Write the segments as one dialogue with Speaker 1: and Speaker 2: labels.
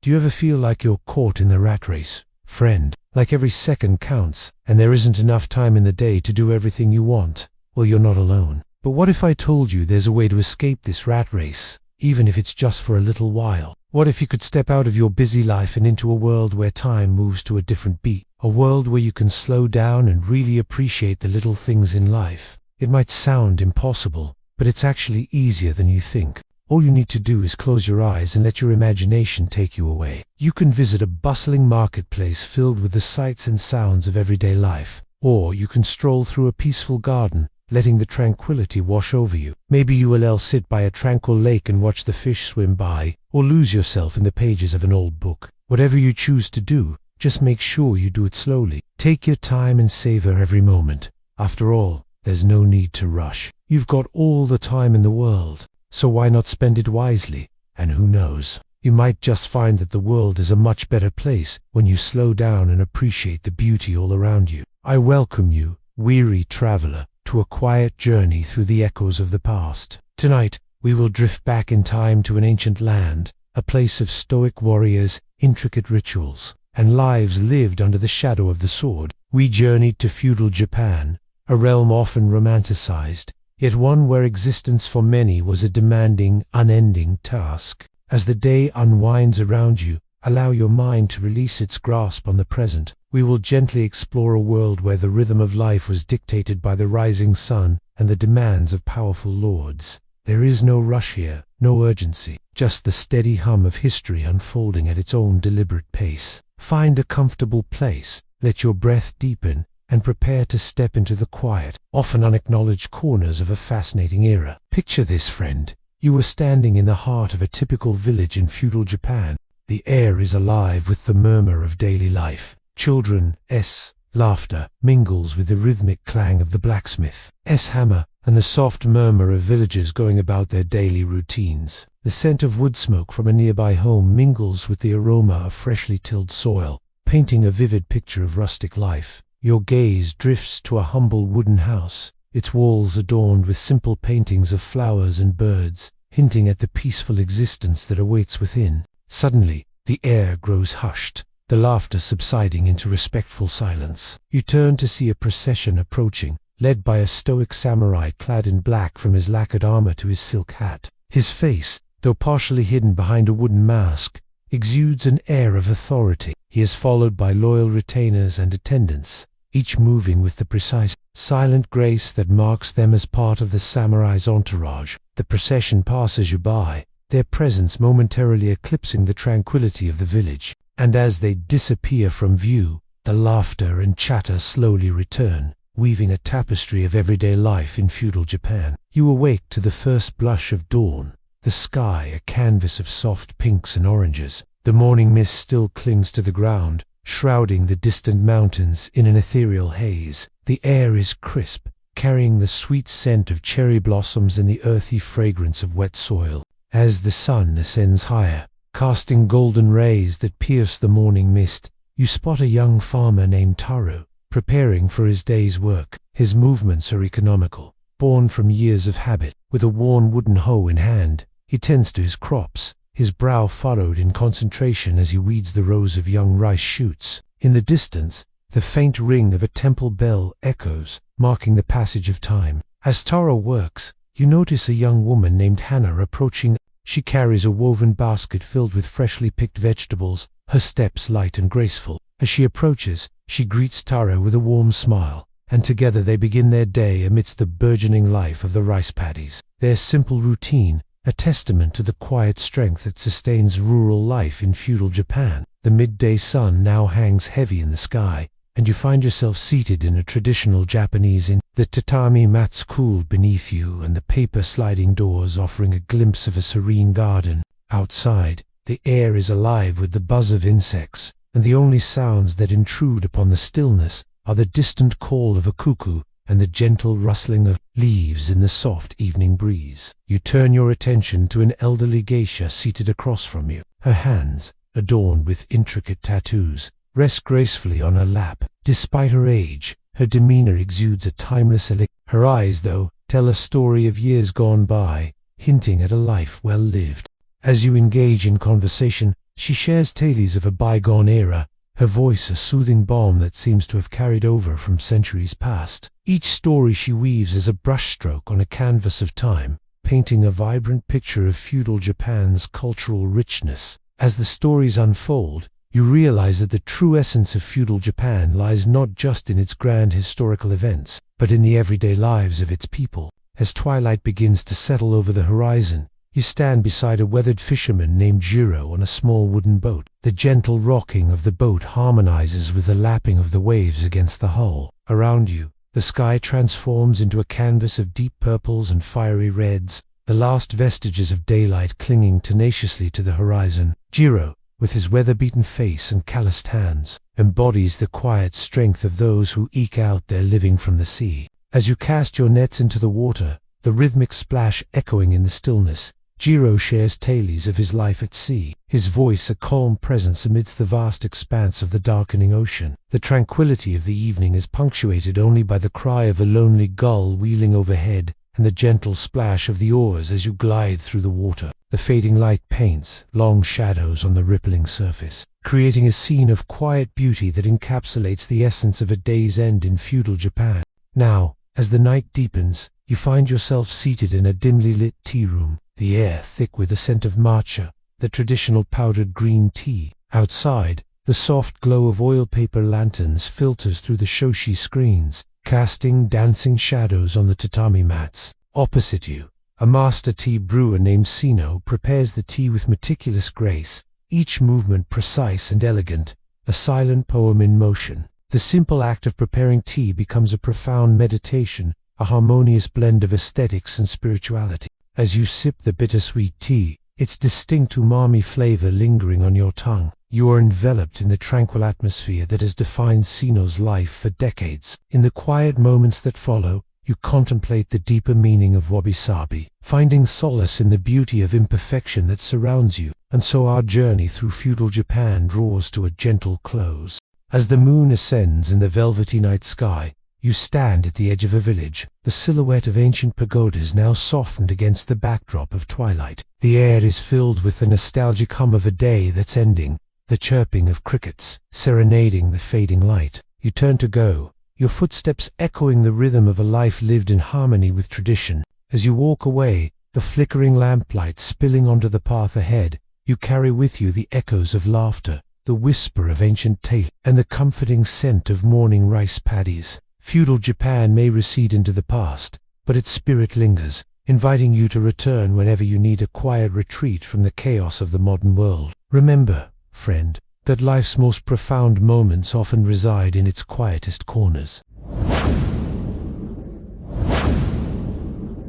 Speaker 1: Do you ever feel like you're caught in the rat race, friend? Like every second counts, and there isn't enough time in the day to do everything you want? Well, you're not alone. But what if I told you there's a way to escape this rat race, even if it's just for a little while? What if you could step out of your busy life and into a world where time moves to a different beat? A world where you can slow down and really appreciate the little things in life. It might sound impossible, but it's actually easier than you think. All you need to do is close your eyes and let your imagination take you away. You can visit a bustling marketplace filled with the sights and sounds of everyday life. Or you can stroll through a peaceful garden, letting the tranquility wash over you. Maybe you will sit by a tranquil lake and watch the fish swim by, or lose yourself in the pages of an old book. Whatever you choose to do, just make sure you do it slowly. Take your time and savor every moment. After all, there's no need to rush. You've got all the time in the world. So why not spend it wisely? And who knows, you might just find that the world is a much better place when you slow down and appreciate the beauty all around you. I welcome you, weary traveler, to a quiet journey through the echoes of the past. Tonight, we will drift back in time to an ancient land, a place of stoic warriors, intricate rituals, and lives lived under the shadow of the sword. We journeyed to feudal Japan, a realm often romanticized, yet one where existence for many was a demanding, unending task. As the day unwinds around you, allow your mind to release its grasp on the present. We will gently explore a world where the rhythm of life was dictated by the rising sun and the demands of powerful lords. There is no rush here, no urgency, just the steady hum of history unfolding at its own deliberate pace. Find a comfortable place, let your breath deepen, and prepare to step into the quiet, often unacknowledged corners of a fascinating era. Picture this, friend. You are standing in the heart of a typical village in feudal Japan. The air is alive with the murmur of daily life. Children's laughter mingles with the rhythmic clang of the blacksmith's hammer and the soft murmur of villagers going about their daily routines. The scent of wood smoke from a nearby home mingles with the aroma of freshly tilled soil, painting a vivid picture of rustic life. Your gaze drifts to a humble wooden house, its walls adorned with simple paintings of flowers and birds, hinting at the peaceful existence that awaits within. Suddenly, the air grows hushed, the laughter subsiding into respectful silence. You turn to see a procession approaching, led by a stoic samurai clad in black from his lacquered armor to his silk hat. His face, though partially hidden behind a wooden mask, exudes an air of authority. He is followed by loyal retainers and attendants, each moving with the precise, silent grace that marks them as part of the samurai's entourage. The procession passes you by, their presence momentarily eclipsing the tranquility of the village. And as they disappear from view, the laughter and chatter slowly return, weaving a tapestry of everyday life in feudal Japan. You awake to the first blush of dawn, the sky a canvas of soft pinks and oranges. The morning mist still clings to the ground, shrouding the distant mountains in an ethereal haze. The air is crisp, carrying the sweet scent of cherry blossoms and the earthy fragrance of wet soil. As the sun ascends higher, casting golden rays that pierce the morning mist, you spot a young farmer named Taro, preparing for his day's work. His movements are economical, born from years of habit. With a worn wooden hoe in hand, he tends to his crops, his brow furrowed in concentration as he weeds the rows of young rice shoots. In the distance, the faint ring of a temple bell echoes, marking the passage of time. As Taro works, you notice a young woman named Hannah approaching. She carries a woven basket filled with freshly picked vegetables, her steps light and graceful. As she approaches, she greets Taro with a warm smile, and together they begin their day amidst the burgeoning life of the rice paddies. Their simple routine, a testament to the quiet strength that sustains rural life in feudal Japan. The midday sun now hangs heavy in the sky, and you find yourself seated in a traditional Japanese inn. The tatami mats cool beneath you and the paper sliding doors offering a glimpse of a serene garden. Outside, the air is alive with the buzz of insects, and the only sounds that intrude upon the stillness are the distant call of a cuckoo and the gentle rustling of leaves in the soft evening breeze. You turn your attention to an elderly geisha seated across from you. Her hands, adorned with intricate tattoos, rest gracefully on her lap. Despite her age, her demeanor exudes a timeless elixir. Her eyes, though, tell a story of years gone by, hinting at a life well lived. As you engage in conversation, She shares tales of a bygone era, her voice a soothing balm that seems to have carried over from centuries past. Each story she weaves is a brushstroke on a canvas of time, painting a vibrant picture of feudal Japan's cultural richness. As the stories unfold, you realize that the true essence of feudal Japan lies not just in its grand historical events, but in the everyday lives of its people. As twilight begins to settle over the horizon, you stand beside a weathered fisherman named Jiro on a small wooden boat. The gentle rocking of the boat harmonizes with the lapping of the waves against the hull. Around you, the sky transforms into a canvas of deep purples and fiery reds, the last vestiges of daylight clinging tenaciously to the horizon. Jiro, with his weather-beaten face and calloused hands, embodies the quiet strength of those who eke out their living from the sea. As you cast your nets into the water, the rhythmic splash echoing in the stillness, Jiro shares tales of his life at sea, his voice a calm presence amidst the vast expanse of the darkening ocean. The tranquility of the evening is punctuated only by the cry of a lonely gull wheeling overhead and the gentle splash of the oars as you glide through the water. The fading light paints long shadows on the rippling surface, creating a scene of quiet beauty that encapsulates the essence of a day's end in feudal Japan. Now, as the night deepens, you find yourself seated in a dimly lit tea room, the air thick with the scent of matcha, the traditional powdered green tea. Outside, the soft glow of oil paper lanterns filters through the shoshi screens, casting dancing shadows on the tatami mats. Opposite you, a master tea brewer named Sino prepares the tea with meticulous grace, each movement precise and elegant, a silent poem in motion. The simple act of preparing tea becomes a profound meditation, a harmonious blend of aesthetics and spirituality. As you sip the bittersweet tea, its distinct umami flavor lingering on your tongue, you are enveloped in the tranquil atmosphere that has defined Sino's life for decades. In the quiet moments that follow, you contemplate the deeper meaning of wabi-sabi, finding solace in the beauty of imperfection that surrounds you. And so our journey through feudal Japan draws to a gentle close. As the moon ascends in the velvety night sky, you stand at the edge of a village, the silhouette of ancient pagodas now softened against the backdrop of twilight. The air is filled with the nostalgic hum of a day that's ending, the chirping of crickets, serenading the fading light. You turn to go, your footsteps echoing the rhythm of a life lived in harmony with tradition. As you walk away, the flickering lamplight spilling onto the path ahead, you carry with you the echoes of laughter, the whisper of ancient tales, and the comforting scent of morning rice paddies. Feudal Japan may recede into the past, but its spirit lingers, inviting you to return whenever you need a quiet retreat from the chaos of the modern world. Remember, friend, that life's most profound moments often reside in its quietest corners.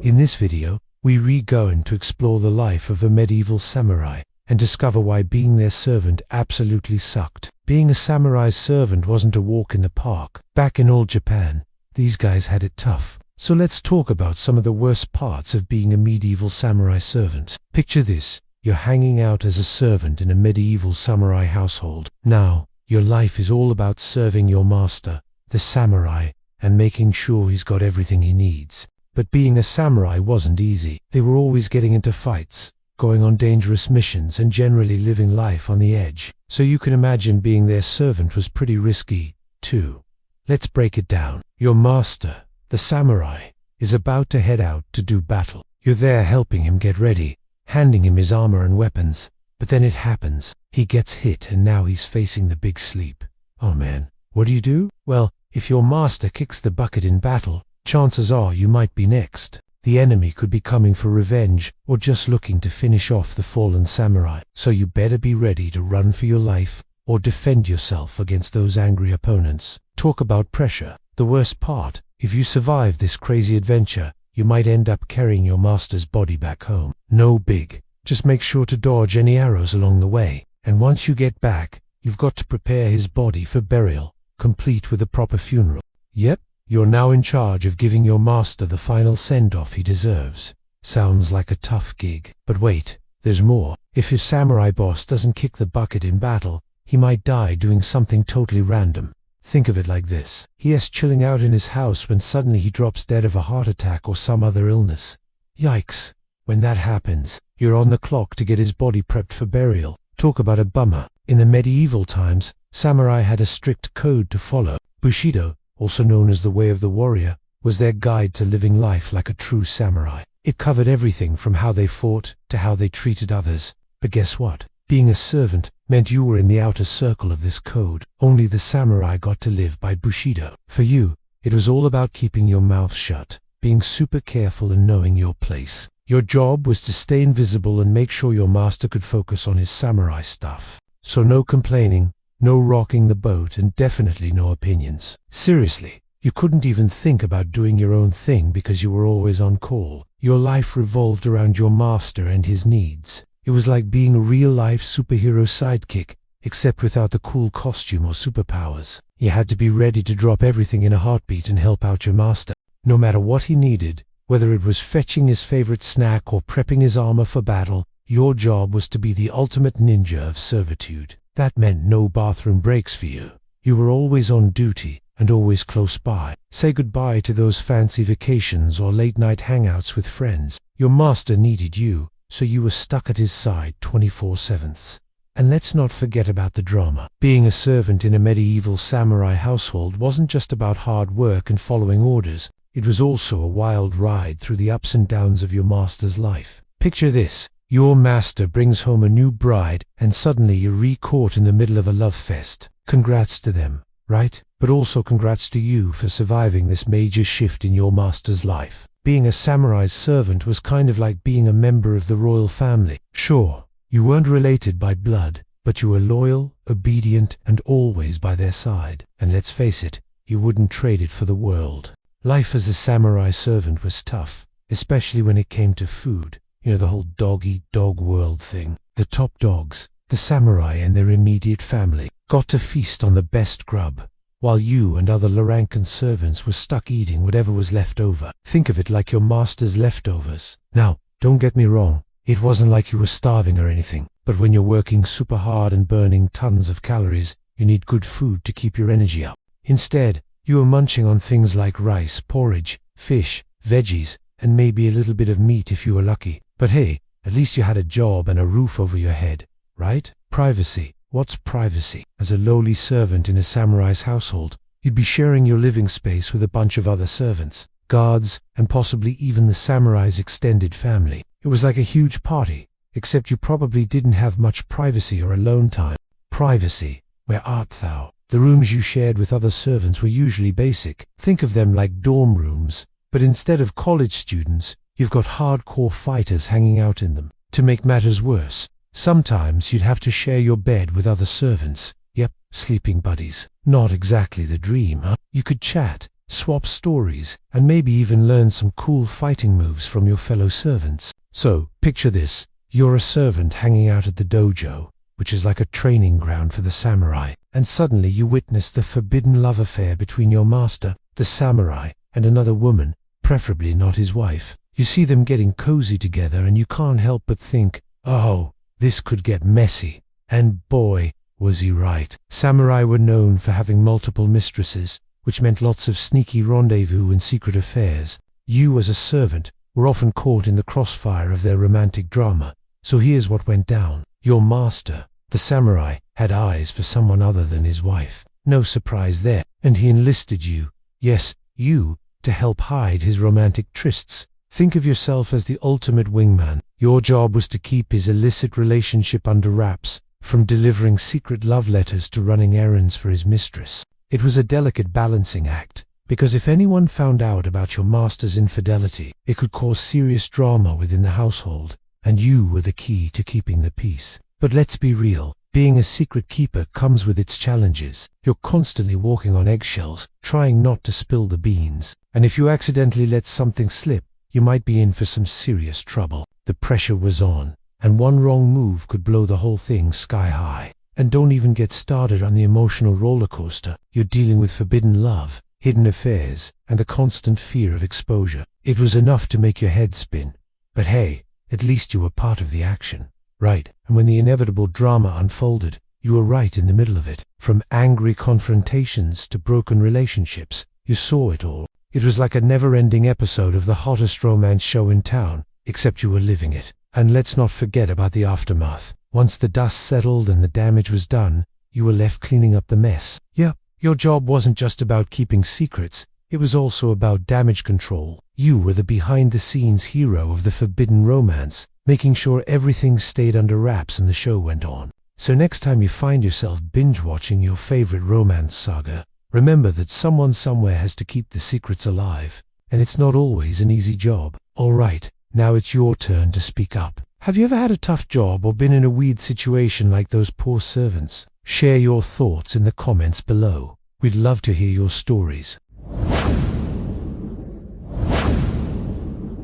Speaker 1: In this video, we going to explore the life of a medieval samurai and discover why being their servant absolutely sucked. Being a samurai's servant wasn't a walk in the park. Back in old Japan, these guys had it tough. So let's talk about some of the worst parts of being a medieval samurai servant. Picture this, you're hanging out as a servant in a medieval samurai household. Now, your life is all about serving your master, the samurai, and making sure he's got everything he needs. But being a samurai wasn't easy. They were always getting into fights, going on dangerous missions, and generally living life on the edge. So you can imagine being their servant was pretty risky, too. Let's break it down. Your master, the samurai, is about to head out to do battle. You're there helping him get ready, handing him his armor and weapons. But then it happens. He gets hit and now he's facing the big sleep. Oh man, what do? Well, if your master kicks the bucket in battle, chances are you might be next. The enemy could be coming for revenge or just looking to finish off the fallen samurai. So you better be ready to run for your life or defend yourself against those angry opponents. Talk about pressure. The worst part, if you survive this crazy adventure, you might end up carrying your master's body back home. No big. Just make sure to dodge any arrows along the way. And once you get back, you've got to prepare his body for burial, complete with a proper funeral. Yep. You're now in charge of giving your master the final send-off he deserves. Sounds like a tough gig. But wait, there's more. If your samurai boss doesn't kick the bucket in battle, he might die doing something totally random. Think of it like this. He is chilling out in his house when suddenly he drops dead of a heart attack or some other illness. Yikes. When that happens, you're on the clock to get his body prepped for burial. Talk about a bummer. In the medieval times, samurai had a strict code to follow. Bushido, also known as the way of the warrior, was their guide to living life like a true samurai. It covered everything from how they fought to how they treated others. But guess what? Being a servant meant you were in the outer circle of this code. Only the samurai got to live by Bushido. For you, it was all about keeping your mouth shut, being super careful and knowing your place. Your job was to stay invisible and make sure your master could focus on his samurai stuff. So no complaining, no rocking the boat, and definitely no opinions. Seriously, you couldn't even think about doing your own thing because you were always on call. Your life revolved around your master and his needs. It was like being a real-life superhero sidekick, except without the cool costume or superpowers. You had to be ready to drop everything in a heartbeat and help out your master, no matter what he needed. Whether it was fetching his favorite snack or prepping his armor for battle, your job was to be the ultimate ninja of servitude. That meant no bathroom breaks for you. You were always on duty and always close by. Say goodbye to those fancy vacations or late-night hangouts with friends. Your master needed you, so you were stuck at his side 24/7. And let's not forget about the drama. Being a servant in a medieval samurai household wasn't just about hard work and following orders. It was also a wild ride through the ups and downs of your master's life. Picture this. Your master brings home a new bride and suddenly you're re-caught in the middle of a love fest. Congrats to them, right? But also congrats to you for surviving this major shift in your master's life. Being a samurai's servant was kind of like being a member of the royal family. Sure, you weren't related by blood, but you were loyal, obedient, and always by their side. And let's face it, you wouldn't trade it for the world. Life as a samurai servant was tough, especially when it came to food. You know, the whole dog-eat-dog world thing. The top dogs, the samurai and their immediate family, got to feast on the best grub, while you and other Larankan servants were stuck eating whatever was left over. Think of it like your master's leftovers. Now, don't get me wrong, it wasn't like you were starving or anything, but when you're working super hard and burning tons of calories, you need good food to keep your energy up. Instead, you were munching on things like rice, porridge, fish, veggies, and maybe a little bit of meat if you were lucky. But hey, at least you had a job and a roof over your head, right? Privacy. What's privacy? As a lowly servant in a samurai's household, you'd be sharing your living space with a bunch of other servants, guards, and possibly even the samurai's extended family. It was like a huge party, except you probably didn't have much privacy or alone time. Privacy. Where art thou? The rooms you shared with other servants were usually basic. Think of them like dorm rooms, but instead of college students, you've got hardcore fighters hanging out in them. To make matters worse, sometimes you'd have to share your bed with other servants. Yep, sleeping buddies. Not exactly the dream, huh? You could chat, swap stories, and maybe even learn some cool fighting moves from your fellow servants. So, picture this. You're a servant hanging out at the dojo, which is like a training ground for the samurai, and suddenly you witness the forbidden love affair between your master, the samurai, and another woman, preferably not his wife. You see them getting cozy together and you can't help but think, oh, this could get messy. And boy, was he right. Samurai were known for having multiple mistresses, which meant lots of sneaky rendezvous and secret affairs. You as a servant were often caught in the crossfire of their romantic drama. So here's what went down. Your master, the samurai, had eyes for someone other than his wife. No surprise there. And he enlisted you, yes, you, to help hide his romantic trysts. Think of yourself as the ultimate wingman. Your job was to keep his illicit relationship under wraps, from delivering secret love letters to running errands for his mistress. It was a delicate balancing act, because if anyone found out about your master's infidelity, it could cause serious drama within the household, and you were the key to keeping the peace. But let's be real, being a secret keeper comes with its challenges. You're constantly walking on eggshells, trying not to spill the beans, and if you accidentally let something slip, you might be in for some serious trouble. The pressure was on, and one wrong move could blow the whole thing sky high. And don't even get started on the emotional roller coaster. You're dealing with forbidden love, hidden affairs, and the constant fear of exposure. It was enough to make your head spin. But hey, at least you were part of the action, right? And when the inevitable drama unfolded, you were right in the middle of it. From angry confrontations to broken relationships, you saw it all. It was like a never-ending episode of the hottest romance show in town, except you were living it. And let's not forget about the aftermath. Once the dust settled and the damage was done, you were left cleaning up the mess. Yeah, your job wasn't just about keeping secrets, it was also about damage control. You were the behind-the-scenes hero of the forbidden romance, making sure everything stayed under wraps and the show went on. So next time you find yourself binge-watching your favorite romance saga, remember that someone somewhere has to keep the secrets alive, and it's not always an easy job. Alright, now it's your turn to speak up. Have you ever had a tough job or been in a weird situation like those poor servants? Share your thoughts in the comments below. We'd love to hear your stories.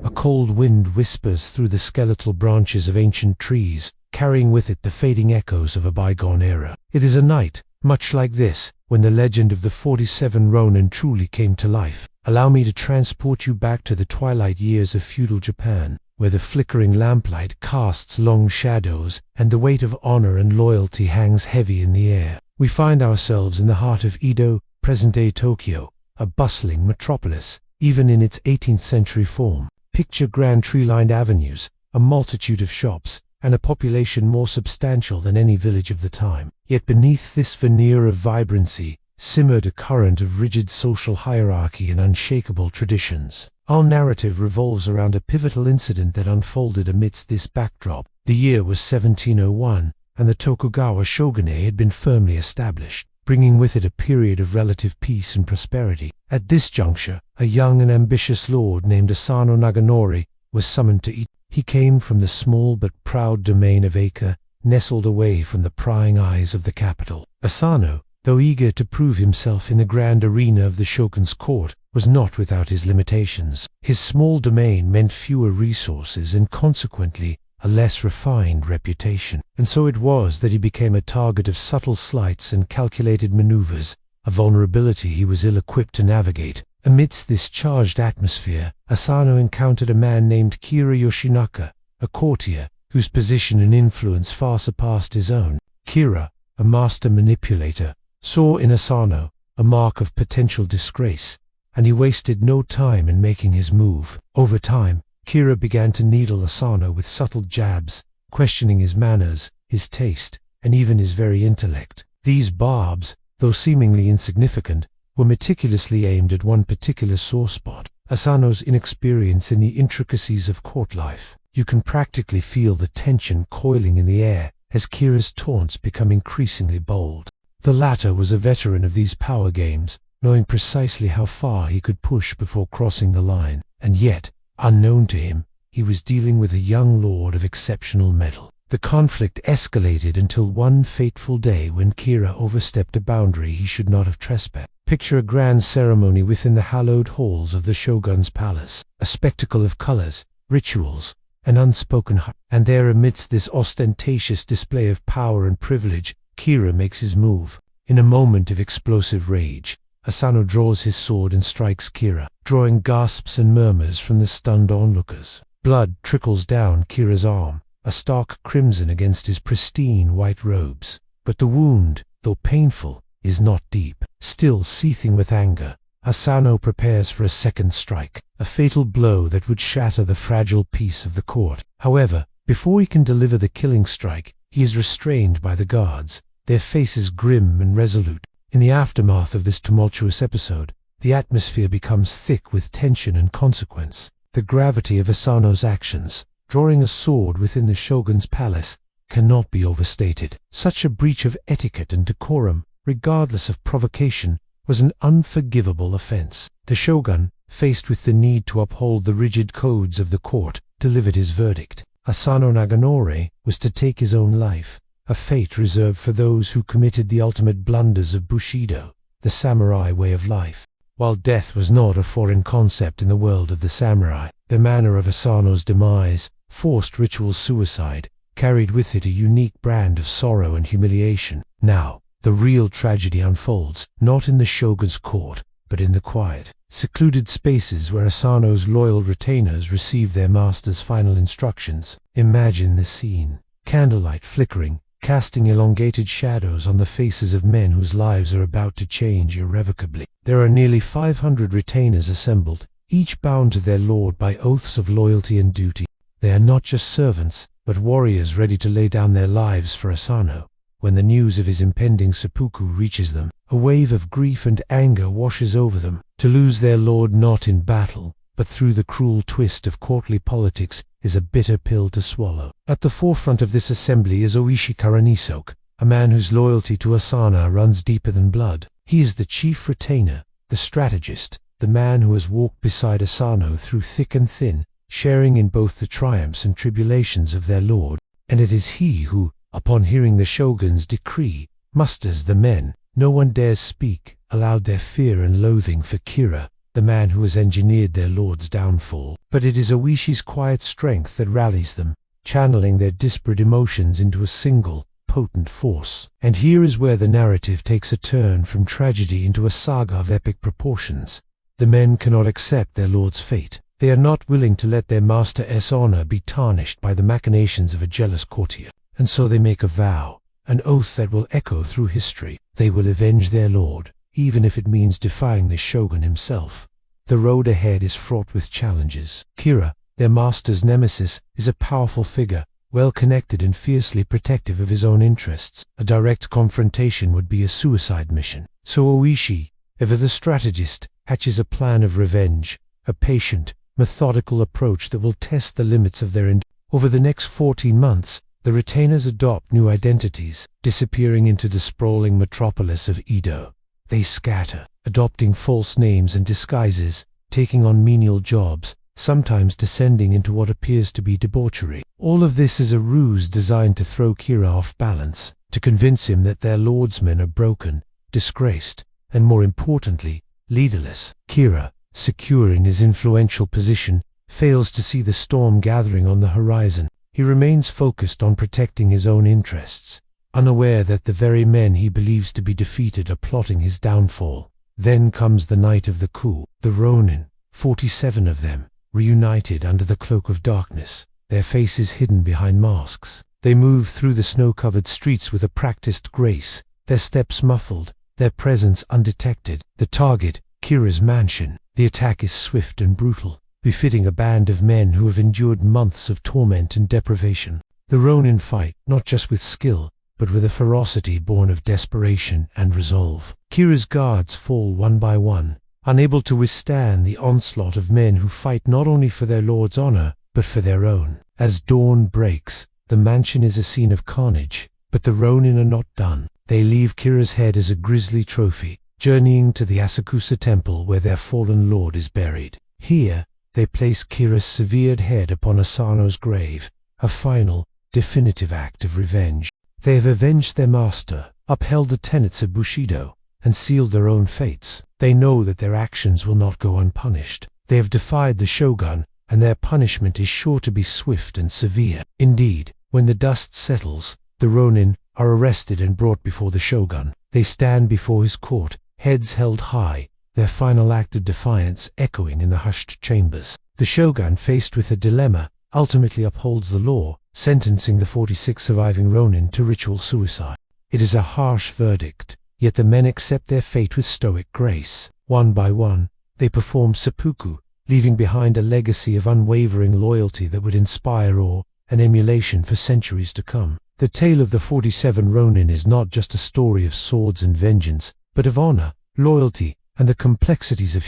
Speaker 1: A cold wind whispers through the skeletal branches of ancient trees, carrying with it the fading echoes of a bygone era. It is a night, much like this, when the legend of the 47 Ronin truly came to life. Allow me to transport you back to the twilight years of feudal Japan, where the flickering lamplight casts long shadows and the weight of honor and loyalty hangs heavy in the air. We find ourselves in the heart of Edo, present-day Tokyo, a bustling metropolis, even in its 18th century form. Picture grand tree-lined avenues, a multitude of shops, and a population more substantial than any village of the time. Yet beneath this veneer of vibrancy simmered a current of rigid social hierarchy and unshakable traditions. Our narrative revolves around a pivotal incident that unfolded amidst this backdrop. The year was 1701, and the Tokugawa shogunate had been firmly established, bringing with it a period of relative peace and prosperity. At this juncture, a young and ambitious lord named Asano Naganori was summoned to Edo. He came from the small but proud domain of Aka, nestled away from the prying eyes of the capital. Asano, though eager to prove himself in the grand arena of the shogun's court, was not without his limitations. His small domain meant fewer resources and consequently a less refined reputation. And so it was that he became a target of subtle slights and calculated maneuvers, a vulnerability he was ill-equipped to navigate. Amidst this charged atmosphere, Asano encountered a man named Kira Yoshinaka, a courtier whose position and influence far surpassed his own. Kira, a master manipulator, saw in Asano a mark of potential disgrace, and he wasted no time in making his move. Over time, Kira began to needle Asano with subtle jabs, questioning his manners, his taste, and even his very intellect. These barbs, though seemingly insignificant, were meticulously aimed at one particular sore spot: Asano's inexperience in the intricacies of court life. You can practically feel the tension coiling in the air as Kira's taunts become increasingly bold. The latter was a veteran of these power games, knowing precisely how far he could push before crossing the line, and yet, unknown to him, he was dealing with a young lord of exceptional mettle. The conflict escalated until one fateful day when Kira overstepped a boundary he should not have trespassed. Picture a grand ceremony within the hallowed halls of the shogun's palace, a spectacle of colors, rituals, and unspoken and there amidst this ostentatious display of power and privilege, Kira makes his move. In a moment of explosive rage, Asano draws his sword and strikes Kira, drawing gasps and murmurs from the stunned onlookers. Blood trickles down Kira's arm, a stark crimson against his pristine white robes. But the wound, though painful, is not deep. Still seething with anger, Asano prepares for a second strike, a fatal blow that would shatter the fragile peace of the court. However, before he can deliver the killing strike, he is restrained by the guards, their faces grim and resolute. In the aftermath of this tumultuous episode, the atmosphere becomes thick with tension and consequence. The gravity of Asano's actions, drawing a sword within the shogun's palace, cannot be overstated. Such a breach of etiquette and decorum, regardless of provocation, was an unforgivable offense. The shogun, faced with the need to uphold the rigid codes of the court, delivered his verdict. Asano Naganori was to take his own life, a fate reserved for those who committed the ultimate blunders of Bushido, the samurai way of life. While death was not a foreign concept in the world of the samurai, the manner of Asano's demise, forced ritual suicide, carried with it a unique brand of sorrow and humiliation. Now, the real tragedy unfolds, not in the shogun's court, but in the quiet, secluded spaces where Asano's loyal retainers receive their master's final instructions. Imagine the scene. Candlelight flickering, casting elongated shadows on the faces of men whose lives are about to change irrevocably. There are nearly 500 retainers assembled, each bound to their lord by oaths of loyalty and duty. They are not just servants, but warriors ready to lay down their lives for Asano. When the news of his impending seppuku reaches them, a wave of grief and anger washes over them. To lose their lord not in battle, but through the cruel twist of courtly politics, is a bitter pill to swallow. At the forefront of this assembly is Oishi Karanisoke, a man whose loyalty to Asano runs deeper than blood. He is the chief retainer, the strategist, the man who has walked beside Asano through thick and thin, sharing in both the triumphs and tribulations of their lord. And it is he who, upon hearing the shogun's decree, musters the men. No one dares speak aloud their fear and loathing for Kira, the man who has engineered their lord's downfall. But it is Oishi's quiet strength that rallies them, channeling their disparate emotions into a single, potent force. And here is where the narrative takes a turn from tragedy into a saga of epic proportions. The men cannot accept their lord's fate. They are not willing to let their master's honor be tarnished by the machinations of a jealous courtier. And so they make a vow, an oath that will echo through history. They will avenge their lord, even if it means defying the shogun himself. The road ahead is fraught with challenges. Kira, their master's nemesis, is a powerful figure, well connected and fiercely protective of his own interests. A direct confrontation would be a suicide mission. So Oishi, ever the strategist, hatches a plan of revenge, a patient, methodical approach that will test the limits of their Over the next 14 months, the retainers adopt new identities, disappearing into the sprawling metropolis of Edo. They scatter, adopting false names and disguises, taking on menial jobs, sometimes descending into what appears to be debauchery. All of this is a ruse designed to throw Kira off balance, to convince him that their lord's men are broken, disgraced, and more importantly, leaderless. Kira, secure in his influential position, fails to see the storm gathering on the horizon. He remains focused on protecting his own interests, unaware that the very men he believes to be defeated are plotting his downfall. Then comes the night of the coup. The Ronin, 47 of them, reunited under the cloak of darkness, their faces hidden behind masks. They move through the snow-covered streets with a practiced grace, their steps muffled, their presence undetected. The target, Kira's mansion. The attack is swift and brutal, befitting a band of men who have endured months of torment and deprivation. The Ronin fight, not just with skill, but with a ferocity born of desperation and resolve. Kira's guards fall one by one, unable to withstand the onslaught of men who fight not only for their lord's honor, but for their own. As dawn breaks, the mansion is a scene of carnage, but the Ronin are not done. They leave Kira's head as a grisly trophy, journeying to the Asakusa temple where their fallen lord is buried. Here, they place Kira's severed head upon Asano's grave, a final, definitive act of revenge. They have avenged their master, upheld the tenets of Bushido, and sealed their own fates. They know that their actions will not go unpunished. They have defied the shogun, and their punishment is sure to be swift and severe. Indeed, when the dust settles, the Ronin are arrested and brought before the shogun. They stand before his court, heads held high, their final act of defiance echoing in the hushed chambers. The shogun, faced with a dilemma, ultimately upholds the law, sentencing the 46 surviving Ronin to ritual suicide. It is a harsh verdict, yet the men accept their fate with stoic grace. One by one, they perform seppuku, leaving behind a legacy of unwavering loyalty that would inspire awe and emulation for centuries to come. The tale of the 47 Ronin is not just a story of swords and vengeance, but of honor, loyalty, and the complexities of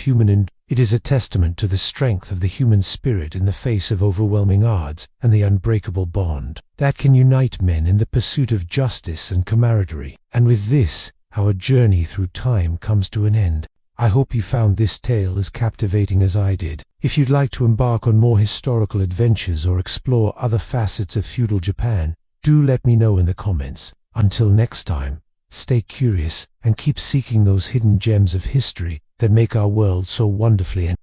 Speaker 1: It is a testament to the strength of the human spirit in the face of overwhelming odds, and the unbreakable bond that can unite men in the pursuit of justice and camaraderie. And with this, our journey through time comes to an end. I hope you found this tale as captivating as I did. If you'd like to embark on more historical adventures or explore other facets of feudal Japan, do let me know in the comments. Until next time, stay curious and keep seeking those hidden gems of history that make our world so wonderfully.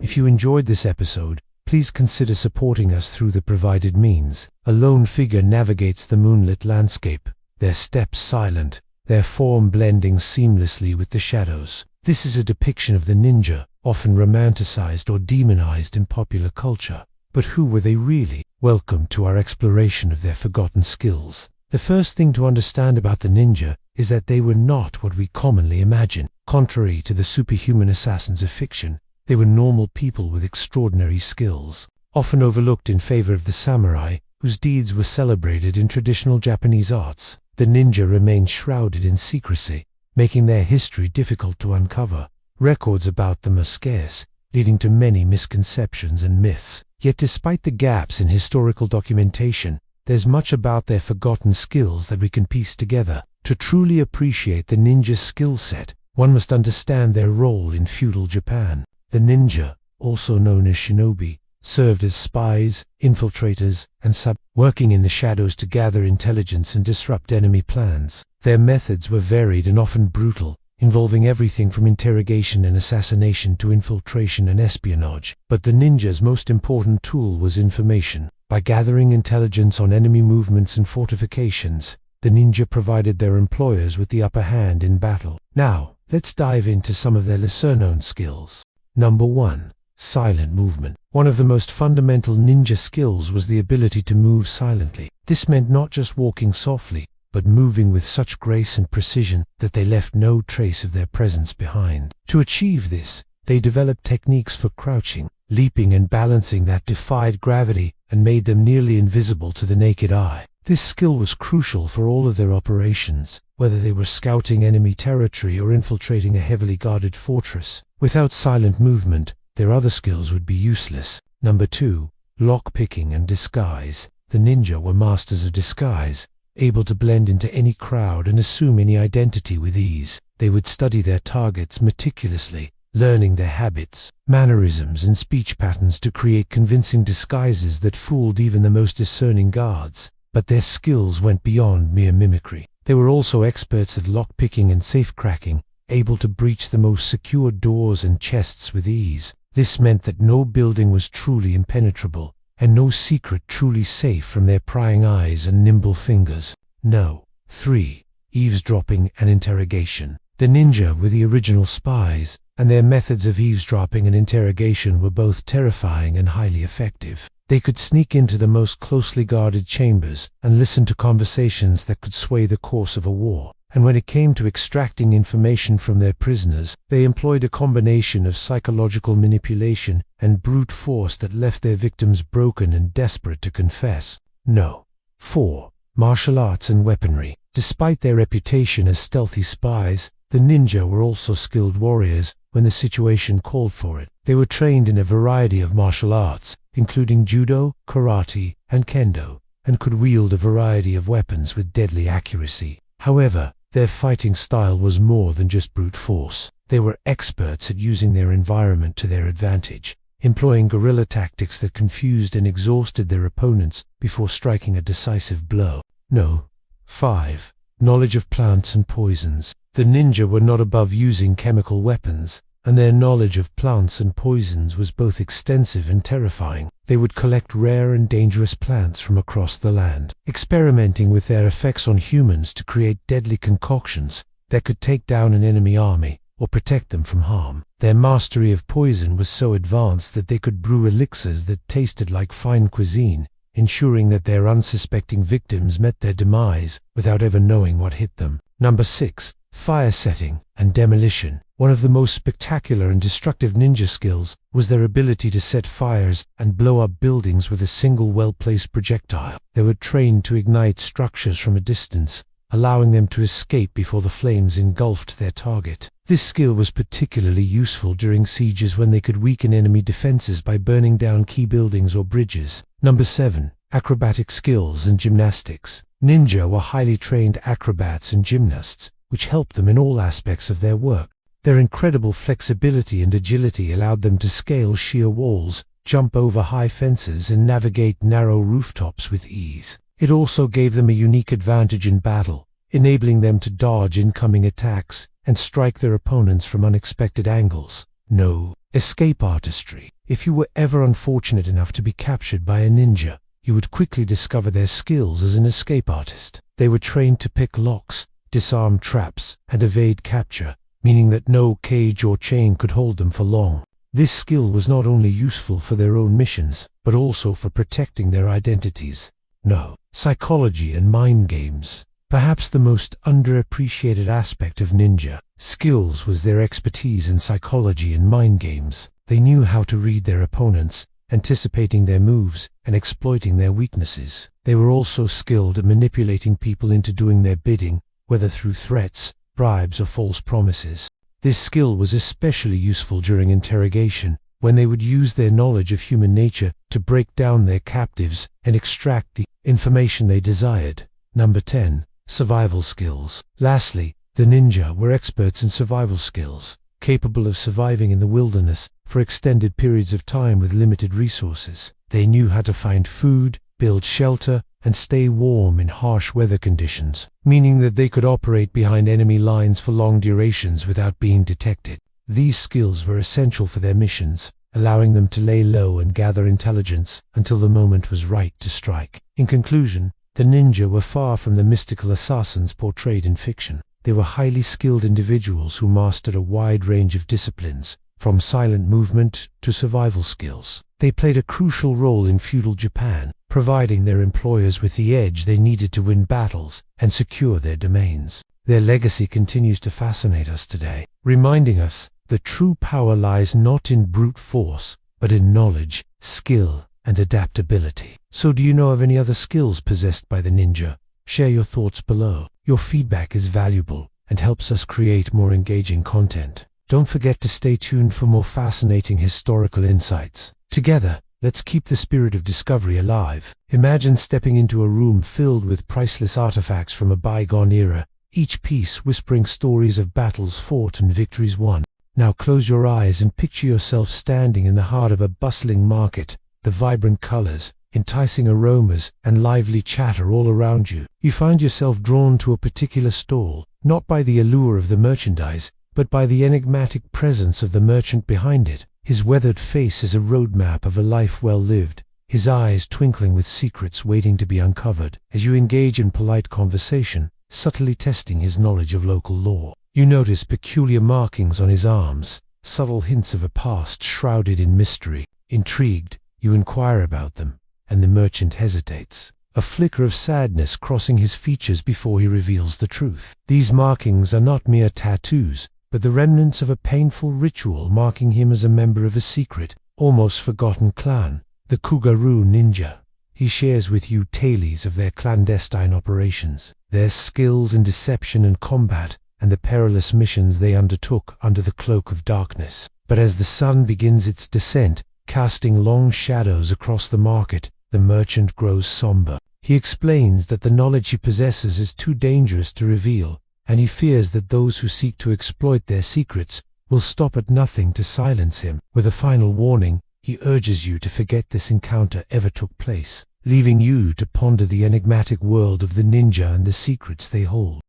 Speaker 1: If you enjoyed this episode, please consider supporting us through the provided means. A lone figure navigates the moonlit landscape, their steps silent, their form blending seamlessly with the shadows. This is a depiction of the ninja, often romanticized or demonized in popular culture. But who were they really? Welcome to our exploration of their forgotten skills. The first thing to understand about the ninja is that they were not what we commonly imagine. Contrary to the superhuman assassins of fiction, They were normal people with extraordinary skills, often overlooked in favor of the samurai, whose deeds were celebrated in traditional Japanese arts. The ninja remained shrouded in secrecy, making their history difficult to uncover. Records about them are scarce, leading to many misconceptions and myths. Yet despite the gaps in historical documentation, there's much about their forgotten skills that we can piece together. To truly appreciate the ninja's skill set, one must understand their role in feudal Japan. The ninja, also known as shinobi, served as spies, infiltrators, and working in the shadows to gather intelligence and disrupt enemy plans. Their methods were varied and often brutal, involving everything from interrogation and assassination to infiltration and espionage. But the ninja's most important tool was information. By gathering intelligence on enemy movements and fortifications, the ninja provided their employers with the upper hand in battle. Now, let's dive into some of their lesser-known skills. Number 1. Silent movement. One of the most fundamental ninja skills was the ability to move silently. This meant not just walking softly, but moving with such grace and precision that they left no trace of their presence behind. To achieve this, they developed techniques for crouching, leaping and balancing that defied gravity and made them nearly invisible to the naked eye. This skill was crucial for all of their operations, whether they were scouting enemy territory or infiltrating a heavily guarded fortress. Without silent movement, their other skills would be useless. Number 2. Lockpicking and disguise. The ninja were masters of disguise, able to blend into any crowd and assume any identity with ease. They would study their targets meticulously, learning their habits, mannerisms, and speech patterns to create convincing disguises that fooled even the most discerning guards. But their skills went beyond mere mimicry. They were also experts at lockpicking and safe-cracking, able to breach the most secure doors and chests with ease. This meant that no building was truly impenetrable, and no secret truly safe from their prying eyes and nimble fingers. No. 3. Eavesdropping and interrogation. The ninja were the original spies, and their methods of eavesdropping and interrogation were both terrifying and highly effective. They could sneak into the most closely guarded chambers and listen to conversations that could sway the course of a war. And when it came to extracting information from their prisoners, they employed a combination of psychological manipulation and brute force that left their victims broken and desperate to confess. No. 4. Martial arts and weaponry. Despite their reputation as stealthy spies, the ninja were also skilled warriors when the situation called for it. They were trained in a variety of martial arts, including judo, karate, and kendo, and could wield a variety of weapons with deadly accuracy. However, their fighting style was more than just brute force. They were experts at using their environment to their advantage, employing guerrilla tactics that confused and exhausted their opponents before striking a decisive blow. No. 5. Knowledge of plants and poisons. The ninja were not above using chemical weapons, and their knowledge of plants and poisons was both extensive and terrifying. They would collect rare and dangerous plants from across the land, experimenting with their effects on humans to create deadly concoctions that could take down an enemy army or protect them from harm. Their mastery of poison was so advanced that they could brew elixirs that tasted like fine cuisine, ensuring that their unsuspecting victims met their demise without ever knowing what hit them. Number 6. Fire setting and demolition. One of the most spectacular and destructive ninja skills was their ability to set fires and blow up buildings with a single well-placed projectile. They were trained to ignite structures from a distance, allowing them to escape before the flames engulfed their target. This skill was particularly useful during sieges when they could weaken enemy defenses by burning down key buildings or bridges. Number 7. Acrobatic skills and gymnastics. Ninja were highly trained acrobats and gymnasts, which helped them in all aspects of their work. Their incredible flexibility and agility allowed them to scale sheer walls, jump over high fences, and navigate narrow rooftops with ease. It also gave them a unique advantage in battle, enabling them to dodge incoming attacks and strike their opponents from unexpected angles. No. Escape artistry. If you were ever unfortunate enough to be captured by a ninja, you would quickly discover their skills as an escape artist. They were trained to pick locks, disarm traps, and evade capture, meaning that no cage or chain could hold them for long. This skill was not only useful for their own missions, but also for protecting their identities. No. Psychology and mind games. Perhaps the most underappreciated aspect of ninja skills was their expertise in psychology and mind games. They knew how to read their opponents, anticipating their moves and exploiting their weaknesses. They were also skilled at manipulating people into doing their bidding, whether through threats, bribes, or false promises. This skill was especially useful during interrogation, when they would use their knowledge of human nature to break down their captives and extract the information they desired. Number 10. Survival skills. Lastly, the ninja were experts in survival skills, capable of surviving in the wilderness for extended periods of time with limited resources. They knew how to find food, build shelter, and stay warm in harsh weather conditions, meaning that they could operate behind enemy lines for long durations without being detected. These skills were essential for their missions, allowing them to lay low and gather intelligence until the moment was right to strike. In conclusion, the ninja were far from the mystical assassins portrayed in fiction. They were highly skilled individuals who mastered a wide range of disciplines, from silent movement to survival skills. They played a crucial role in feudal Japan, providing their employers with the edge they needed to win battles and secure their domains. Their legacy continues to fascinate us today, reminding us that true power lies not in brute force, but in knowledge, skill, and adaptability. So do you know of any other skills possessed by the ninja? Share your thoughts below. Your feedback is valuable and helps us create more engaging content. Don't forget to stay tuned for more fascinating historical insights. Together, let's keep the spirit of discovery alive. Imagine stepping into a room filled with priceless artifacts from a bygone era, each piece whispering stories of battles fought and victories won. Now close your eyes and picture yourself standing in the heart of a bustling market, the vibrant colors, enticing aromas, and lively chatter all around you. You find yourself drawn to a particular stall, not by the allure of the merchandise, but by the enigmatic presence of the merchant behind it. His weathered face is a roadmap of a life well lived, his eyes twinkling with secrets waiting to be uncovered. As you engage in polite conversation, subtly testing his knowledge of local law, you notice peculiar markings on his arms, subtle hints of a past shrouded in mystery. Intrigued, you inquire about them, and the merchant hesitates, a flicker of sadness crossing his features before he reveals the truth. These markings are not mere tattoos, but the remnants of a painful ritual marking him as a member of a secret, almost forgotten clan, the Kugaru Ninja. He shares with you tales of their clandestine operations, their skills in deception and combat, and the perilous missions they undertook under the cloak of darkness. But as the sun begins its descent, casting long shadows across the market, the merchant grows somber. He explains that the knowledge he possesses is too dangerous to reveal, and he fears that those who seek to exploit their secrets will stop at nothing to silence him. With a final warning, he urges you to forget this encounter ever took place, leaving you to ponder the enigmatic world of the ninja and the secrets they hold.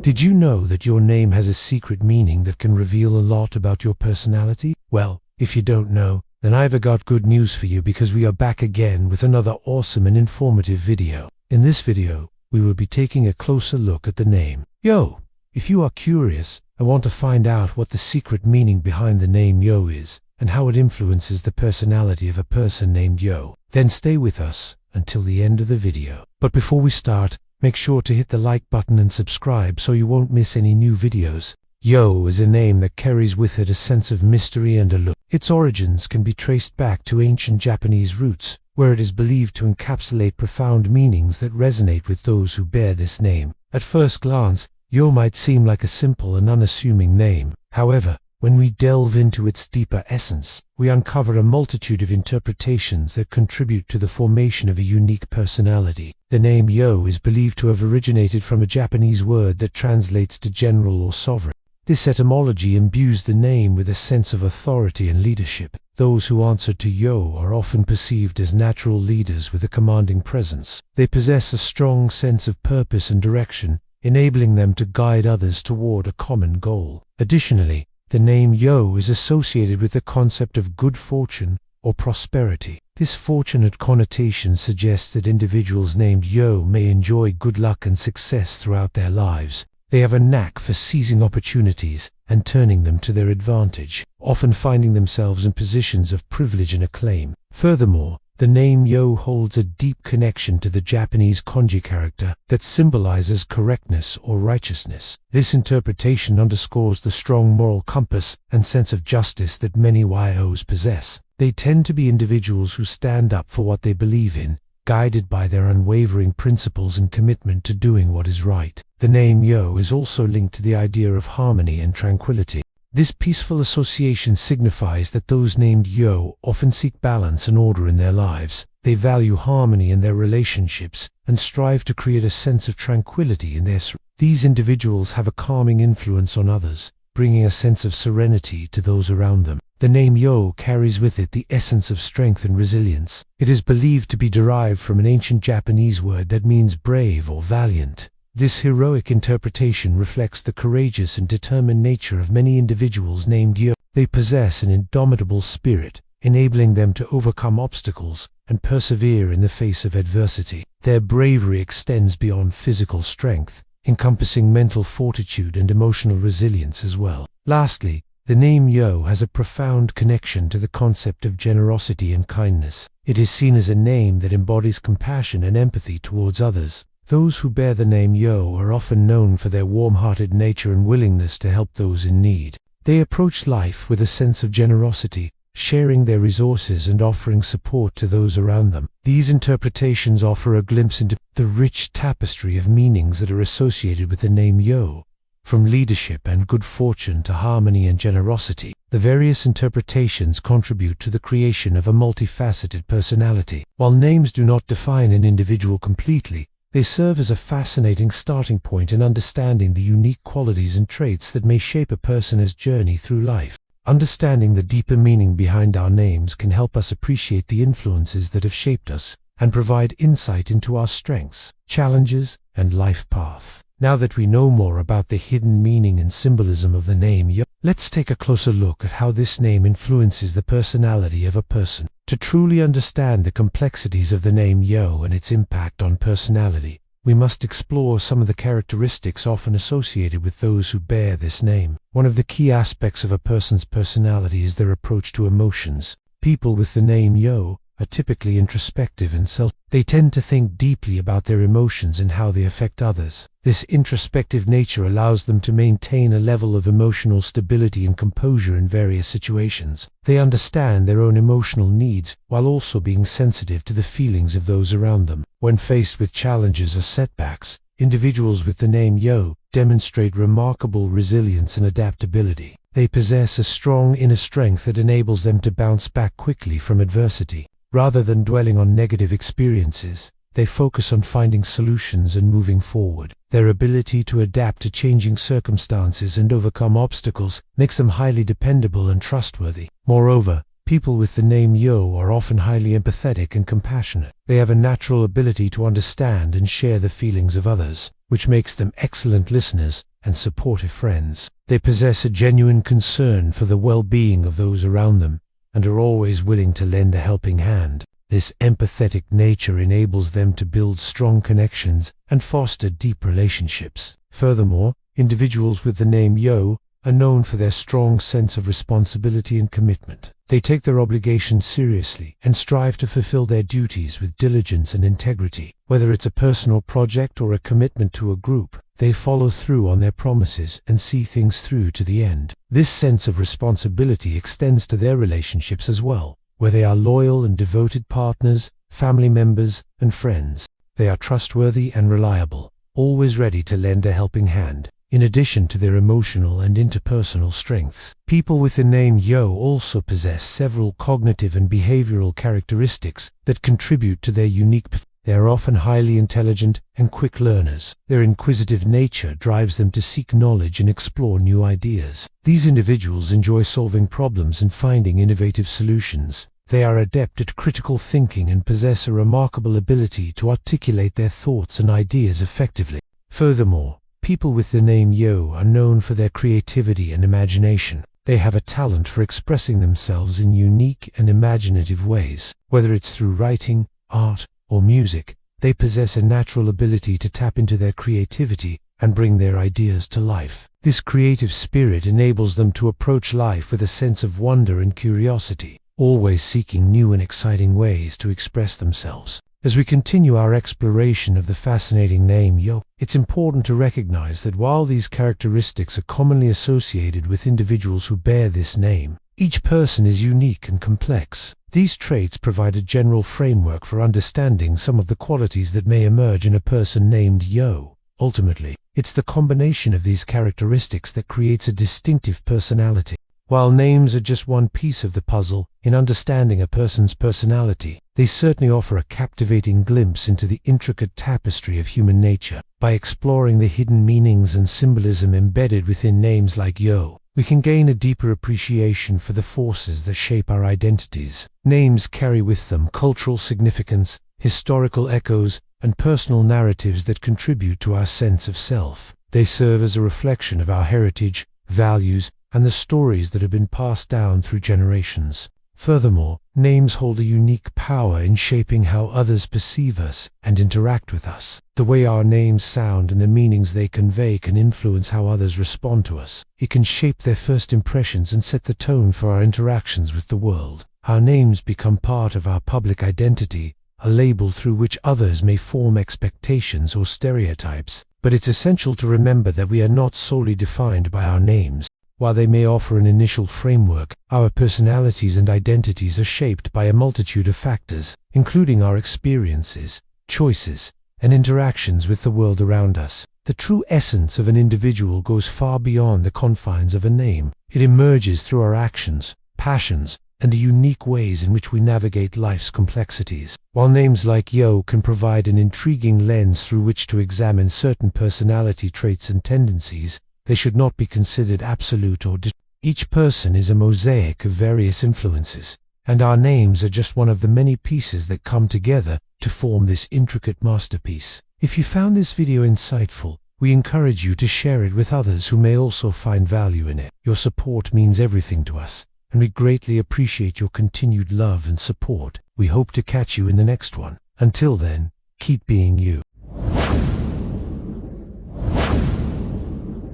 Speaker 1: Did you know that your name has a secret meaning that can reveal a lot about your personality? Well, if you don't know, then I've got good news for you, because we are back again with another awesome and informative video. In this video, we will be taking a closer look at the name Yo. If you are curious and want to find out what the secret meaning behind the name Yo is, and how it influences the personality of a person named Yo, then stay with us until the end of the video. But before we start, make sure to hit the like button and subscribe so you won't miss any new videos. Yo is a name that carries with it a sense of mystery and allure. Its origins can be traced back to ancient Japanese roots, where it is believed to encapsulate profound meanings that resonate with those who bear this name. At first glance, Yo might seem like a simple and unassuming name. However, when we delve into its deeper essence, we uncover a multitude of interpretations that contribute to the formation of a unique personality. The name Yo is believed to have originated from a Japanese word that translates to general or sovereign. This etymology imbues the name with a sense of authority and leadership. Those who answer to Yo are often perceived as natural leaders with a commanding presence. They possess a strong sense of purpose and direction, enabling them to guide others toward a common goal. Additionally, the name Yo is associated with the concept of good fortune or prosperity. This fortunate connotation suggests that individuals named Yo may enjoy good luck and success throughout their lives. They have a knack for seizing opportunities and turning them to their advantage, often finding themselves in positions of privilege and acclaim. Furthermore, The name Yo holds a deep connection to the Japanese kanji character that symbolizes correctness or righteousness. This interpretation underscores the strong moral compass and sense of justice that many Yos possess. They tend to be individuals who stand up for what they believe in, guided by their unwavering principles and commitment to doing what is right. The name Yo is also linked to the idea of harmony and tranquility. This peaceful association signifies that those named Yo often seek balance and order in their lives. They value harmony in their relationships and strive to create a sense of tranquility in their surroundings. These individuals have a calming influence on others, bringing a sense of serenity to those around them. The name Yo carries with it the essence of strength and resilience. It is believed to be derived from an ancient Japanese word that means brave or valiant. This heroic interpretation reflects the courageous and determined nature of many individuals named Yo. They possess an indomitable spirit, enabling them to overcome obstacles and persevere in the face of adversity. Their bravery extends beyond physical strength, encompassing mental fortitude and emotional resilience as well. Lastly, the name Yo has a profound connection to the concept of generosity and kindness. It is seen as a name that embodies compassion and empathy towards others. Those who bear the name Yo are often known for their warm-hearted nature and willingness to help those in need. They approach life with a sense of generosity, sharing their resources and offering support to those around them. These interpretations offer a glimpse into the rich tapestry of meanings that are associated with the name Yo. From leadership and good fortune to harmony and generosity, the various interpretations contribute to the creation of a multifaceted personality. While names do not define an individual completely, they serve as a fascinating starting point in understanding the unique qualities and traits that may shape a person's journey through life. Understanding the deeper meaning behind our names can help us appreciate the influences that have shaped us and provide insight into our strengths, challenges, and life path. Now that we know more about the hidden meaning and symbolism of the name Yo, let's take a closer look at how this name influences the personality of a person. To truly understand the complexities of the name Yo and its impact on personality, we must explore some of the characteristics often associated with those who bear this name. One of the key aspects of a person's personality is their approach to emotions. People with the name Yo are typically introspective and they tend to think deeply about their emotions and how they affect others. This introspective nature allows them to maintain a level of emotional stability and composure in various situations. They understand their own emotional needs while also being sensitive to the feelings of those around them. When faced with challenges or setbacks, individuals with the name Yo demonstrate remarkable resilience and adaptability. They possess a strong inner strength that enables them to bounce back quickly from adversity. Rather than dwelling on negative experiences, they focus on finding solutions and moving forward. Their ability to adapt to changing circumstances and overcome obstacles makes them highly dependable and trustworthy. Moreover, people with the name Yo are often highly empathetic and compassionate. They have a natural ability to understand and share the feelings of others, which makes them excellent listeners and supportive friends. They possess a genuine concern for the well-being of those around them, and are always willing to lend a helping hand. This empathetic nature enables them to build strong connections and foster deep relationships. Furthermore, individuals with the name Yo are known for their strong sense of responsibility and commitment. They take their obligations seriously and strive to fulfill their duties with diligence and integrity. Whether it's a personal project or a commitment to a group, they follow through on their promises and see things through to the end. This sense of responsibility extends to their relationships as well, where they are loyal and devoted partners, family members, and friends. They are trustworthy and reliable, always ready to lend a helping hand. In addition to their emotional and interpersonal strengths, people with the name Yo also possess several cognitive and behavioral characteristics that contribute to their unique. They are often highly intelligent and quick learners. Their inquisitive nature drives them to seek knowledge and explore new ideas. These individuals enjoy solving problems and finding innovative solutions. They are adept at critical thinking and possess a remarkable ability to articulate their thoughts and ideas effectively. Furthermore, people with the name Yo are known for their creativity and imagination. They have a talent for expressing themselves in unique and imaginative ways. Whether it's through writing, art, or music, they possess a natural ability to tap into their creativity and bring their ideas to life. This creative spirit enables them to approach life with a sense of wonder and curiosity. always seeking new and exciting ways to express themselves. As we continue our exploration of the fascinating name Yo, it's important to recognize that while these characteristics are commonly associated with individuals who bear this name, each person is unique and complex. These traits provide a general framework for understanding some of the qualities that may emerge in a person named Yo. Ultimately, it's the combination of these characteristics that creates a distinctive personality. While names are just one piece of the puzzle in understanding a person's personality, they certainly offer a captivating glimpse into the intricate tapestry of human nature. By exploring the hidden meanings and symbolism embedded within names like Yo, we can gain a deeper appreciation for the forces that shape our identities. Names carry with them cultural significance, historical echoes, and personal narratives that contribute to our sense of self. They serve as a reflection of our heritage, values, and the stories that have been passed down through generations. Furthermore, names hold a unique power in shaping how others perceive us and interact with us. The way our names sound and the meanings they convey can influence how others respond to us. It can shape their first impressions and set the tone for our interactions with the world. Our names become part of our public identity, a label through which others may form expectations or stereotypes. But it's essential to remember that we are not solely defined by our names. While they may offer an initial framework, our personalities and identities are shaped by a multitude of factors, including our experiences, choices, and interactions with the world around us. The true essence of an individual goes far beyond the confines of a name. It emerges through our actions, passions, and the unique ways in which we navigate life's complexities. While names like Yo can provide an intriguing lens through which to examine certain personality traits and tendencies, they should not be considered absolute or Each person is a mosaic of various influences, and our names are just one of the many pieces that come together to form this intricate masterpiece. If you found this video insightful, we encourage you to share it with others who may also find value in it. Your support means everything to us, and we greatly appreciate your continued love and support. We hope to catch you in the next one. Until then, keep being you.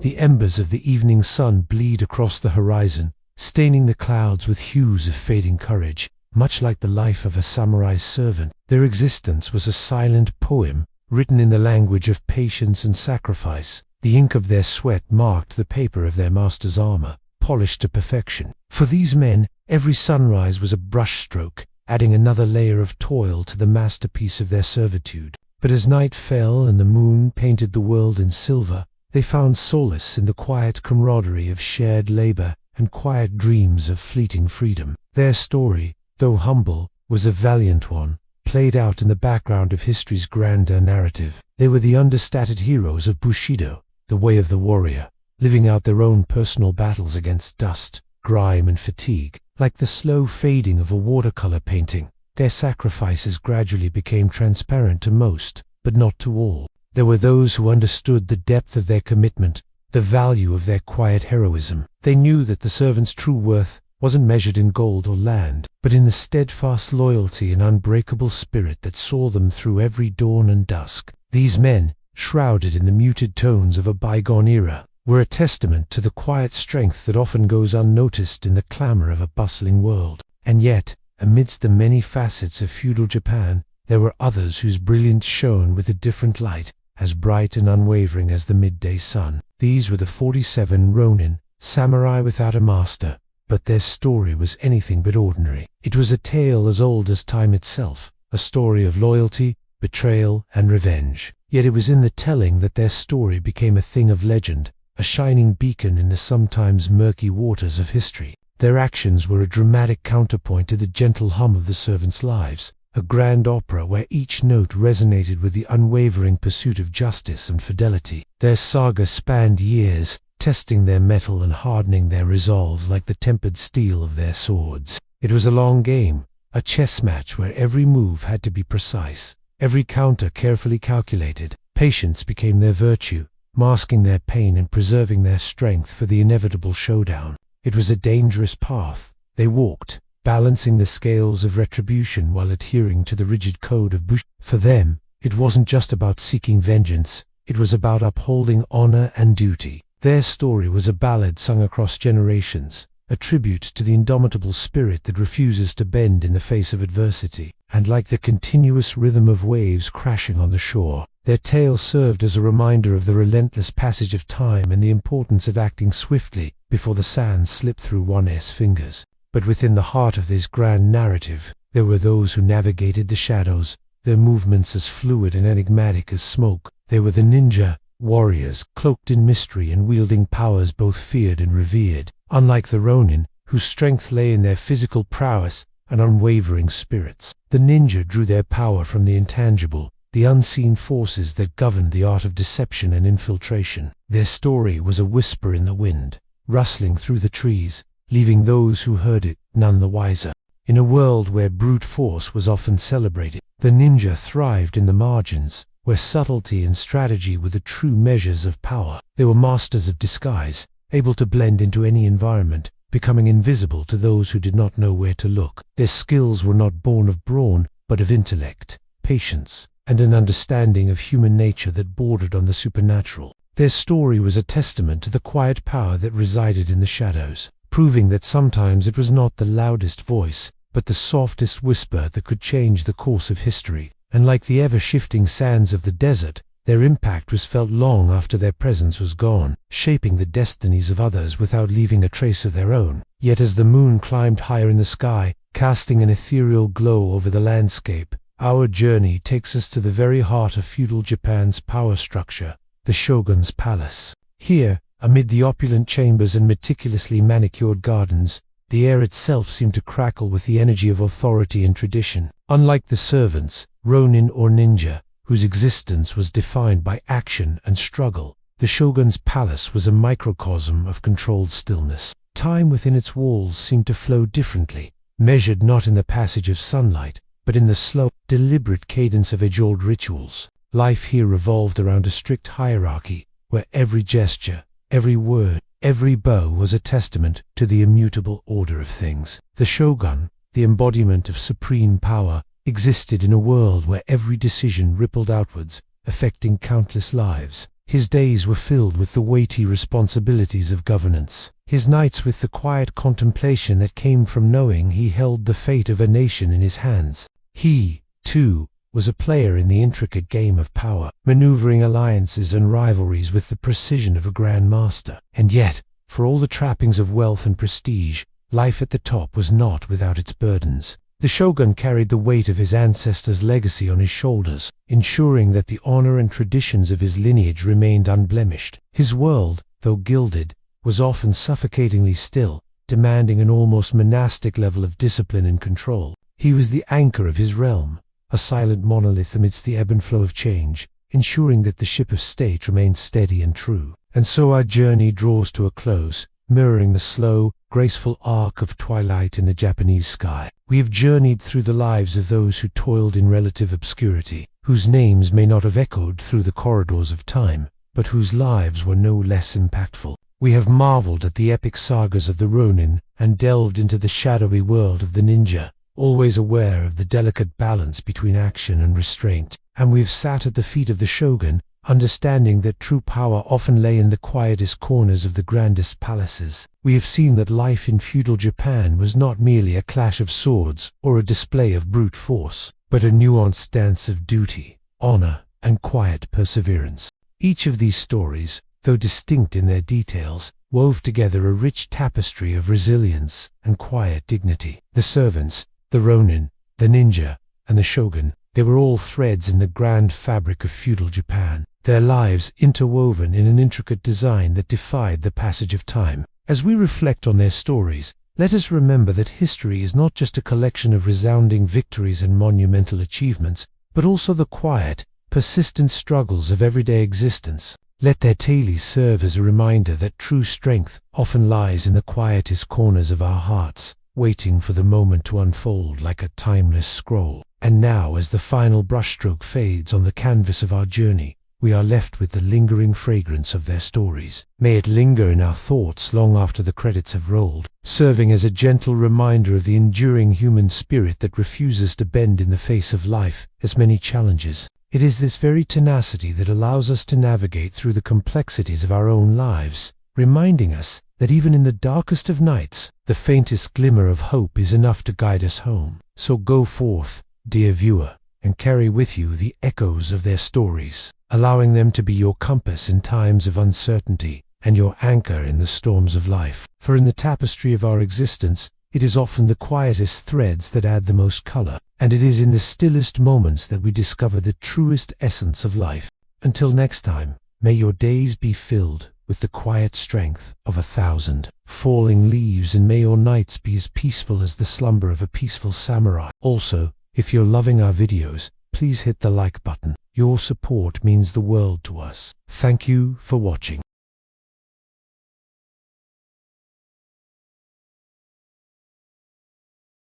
Speaker 1: The embers of the evening sun bleed across the horizon, staining the clouds with hues of fading courage. Much like the life of a samurai's servant, their existence was a silent poem, written in the language of patience and sacrifice. The ink of their sweat marked the paper of their master's armor, polished to perfection. For these men, every sunrise was a brushstroke, adding another layer of toil to the masterpiece of their servitude. But as night fell and the moon painted the world in silver, they found solace in the quiet camaraderie of shared labor and quiet dreams of fleeting freedom. Their story, though humble, was a valiant one, played out in the background of history's grander narrative. They were the understated heroes of Bushido, the way of the warrior, living out their own personal battles against dust, grime, and fatigue. Like the slow fading of a watercolor painting, their sacrifices gradually became transparent to most, but not to all. There were those who understood the depth of their commitment, the value of their quiet heroism. They knew that the servant's true worth wasn't measured in gold or land, but in the steadfast loyalty and unbreakable spirit that saw them through every dawn and dusk. These men, shrouded in the muted tones of a bygone era, were a testament to the quiet strength that often goes unnoticed in the clamor of a bustling world. And yet, amidst the many facets of feudal Japan, there were others whose brilliance shone with a different light, as bright and unwavering as the midday sun. These were the 47 Ronin, samurai without a master, but their story was anything but ordinary. It was a tale as old as time itself, a story of loyalty, betrayal, and revenge. Yet it was in the telling that their story became a thing of legend, a shining beacon in the sometimes murky waters of history. Their actions were a dramatic counterpoint to the gentle hum of the servants' lives, a grand opera where each note resonated with the unwavering pursuit of justice and fidelity. Their saga spanned years, testing their mettle and hardening their resolve like the tempered steel of their swords. It was a long game, a chess match where every move had to be precise, every counter carefully calculated. Patience became their virtue, masking their pain and preserving their strength for the inevitable showdown. It was a dangerous path they walked, balancing the scales of retribution while adhering to the rigid code of Bushido. For them, it wasn't just about seeking vengeance, it was about upholding honor and duty. Their story was a ballad sung across generations, a tribute to the indomitable spirit that refuses to bend in the face of adversity. And like the continuous rhythm of waves crashing on the shore, their tale served as a reminder of the relentless passage of time and the importance of acting swiftly before the sands slipped through one's fingers. But within the heart of this grand narrative, there were those who navigated the shadows, their movements as fluid and enigmatic as smoke. They were the ninja, warriors cloaked in mystery and wielding powers both feared and revered. Unlike the Ronin, whose strength lay in their physical prowess and unwavering spirits, the ninja drew their power from the intangible, the unseen forces that governed the art of deception and infiltration. Their story was a whisper in the wind, rustling through the trees, leaving those who heard it none the wiser. In a world where brute force was often celebrated, the ninja thrived in the margins, where subtlety and strategy were the true measures of power. They were masters of disguise, able to blend into any environment, becoming invisible to those who did not know where to look. Their skills were not born of brawn, but of intellect, patience, and an understanding of human nature that bordered on the supernatural. Their story was a testament to the quiet power that resided in the shadows, proving that sometimes it was not the loudest voice, but the softest whisper that could change the course of history. And like the ever-shifting sands of the desert, their impact was felt long after their presence was gone, shaping the destinies of others without leaving a trace of their own. Yet as the moon climbed higher in the sky, casting an ethereal glow over the landscape, our journey takes us to the very heart of feudal Japan's power structure, the shogun's palace. Here, amid the opulent chambers and meticulously manicured gardens, the air itself seemed to crackle with the energy of authority and tradition. Unlike the servants, Ronin or ninja, whose existence was defined by action and struggle, the shogun's palace was a microcosm of controlled stillness. Time within its walls seemed to flow differently, measured not in the passage of sunlight, but in the slow, deliberate cadence of age-old rituals. Life here revolved around a strict hierarchy, where every gesture, every word, every bow was a testament to the immutable order of things. The shogun, the embodiment of supreme power, existed in a world where every decision rippled outwards, affecting countless lives. His days were filled with the weighty responsibilities of governance, his nights with the quiet contemplation that came from knowing he held the fate of a nation in his hands. He, too, was a player in the intricate game of power, maneuvering alliances and rivalries with the precision of a grand master. And yet, for all the trappings of wealth and prestige, life at the top was not without its burdens. The shogun carried the weight of his ancestors' legacy on his shoulders, ensuring that the honor and traditions of his lineage remained unblemished. His world, though gilded, was often suffocatingly still, demanding an almost monastic level of discipline and control. He was the anchor of his realm, a silent monolith amidst the ebb and flow of change, ensuring that the ship of state remained steady and true. And so our journey draws to a close, mirroring the slow, graceful arc of twilight in the Japanese sky. We have journeyed through the lives of those who toiled in relative obscurity, whose names may not have echoed through the corridors of time, but whose lives were no less impactful. We have marveled at the epic sagas of the Ronin and delved into the shadowy world of the ninja, always aware of the delicate balance between action and restraint. And we have sat at the feet of the shogun, understanding that true power often lay in the quietest corners of the grandest palaces. We have seen that life in feudal Japan was not merely a clash of swords or a display of brute force, but a nuanced dance of duty, honor, and quiet perseverance. Each of these stories, though distinct in their details, wove together a rich tapestry of resilience and quiet dignity. The servants, the Ronin, the ninja, and the shogun, they were all threads in the grand fabric of feudal Japan, their lives interwoven in an intricate design that defied the passage of time. As we reflect on their stories, let us remember that history is not just a collection of resounding victories and monumental achievements, but also the quiet, persistent struggles of everyday existence. Let their tales serve as a reminder that true strength often lies in the quietest corners of our hearts, waiting for the moment to unfold like a timeless scroll. And now, as the final brushstroke fades on the canvas of our journey, we are left with the lingering fragrance of their stories. May it linger in our thoughts long after the credits have rolled, serving as a gentle reminder of the enduring human spirit that refuses to bend in the face of life's many challenges. It is this very tenacity that allows us to navigate through the complexities of our own lives, reminding us that even in the darkest of nights, the faintest glimmer of hope is enough to guide us home. So go forth, dear viewer, and carry with you the echoes of their stories, allowing them to be your compass in times of uncertainty and your anchor in the storms of life. For in the tapestry of our existence, it is often the quietest threads that add the most color, and it is in the stillest moments that we discover the truest essence of life. Until next time, may your days be filled with the quiet strength of 1,000 falling leaves, and may your nights be as peaceful as the slumber of a peaceful samurai. Also, if you're loving our videos, please hit the like button. Your support means the world to us. Thank you for watching.